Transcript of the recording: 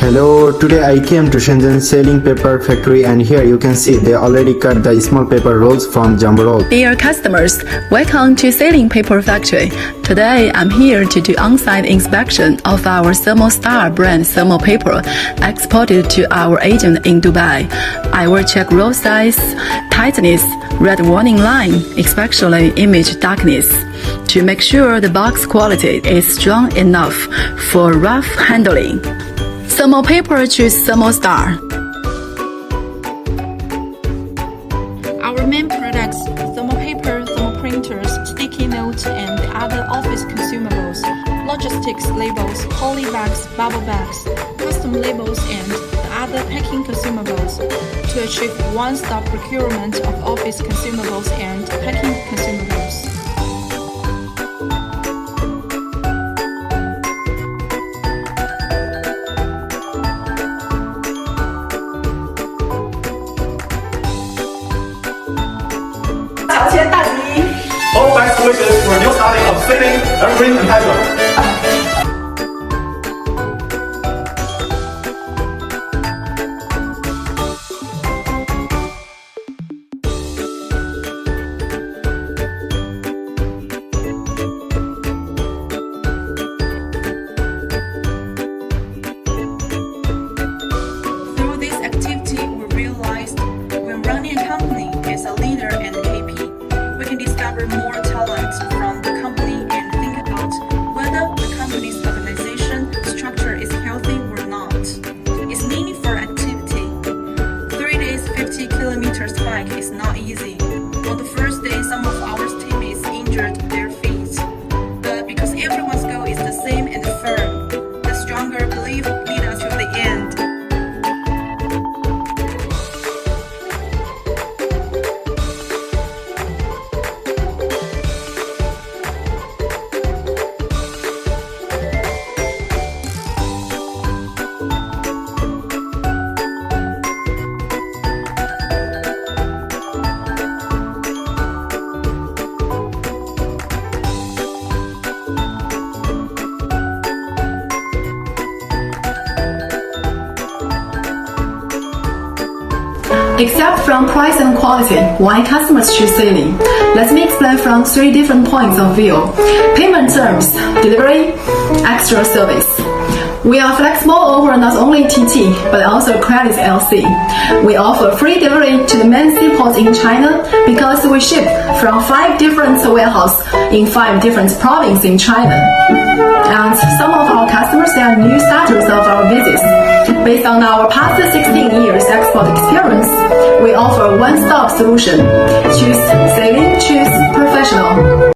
Hello, today I came to Shenzhen selling paper factory, and here you can see they already cut the small paper rolls from jumbo roll. Dear customers, welcome to Selling Paper Factory. Today I'm here to do on-site inspection of our Thermal Star brand thermal paper exported to our agent in Dubai. I will check roll size, tightness, red warning line, especially image darkness, to make sure the box quality is strong enough for rough handling. Thermal paper choose Thermal Star. Our main products: thermal paper, thermal printers, sticky notes, and other office consumables, logistics labels, poly bags, bubble bags, custom labels, and other packing consumables to achieve one-stop procurement of office consumables and packing consumables. All best wishes for a new starting of selling evergreen and paper. Through this activity, we realized when running a company as a leader and KP, we can discover more talent from the company and think about whether the company's organization structure is healthy or not. It's meaningful activity. 3 days, 50 kilometers hike is not easy. On the first day, some of our teammates injured their feet. But because everyone's goal is the same and firm, the stronger belief leads us to the end. Except from price and quality, why customers choose Selling? Let me explain from 3 different points of view. Payment terms, delivery, extra service. We are flexible over not only TT, but also credit LC. We offer free delivery to the main seaports in China because we ship from 5 different warehouses in 5 different provinces in China. And some of our customers are new starters of our business. Based on our past 16 years export experience, we offer a one-stop solution. Choose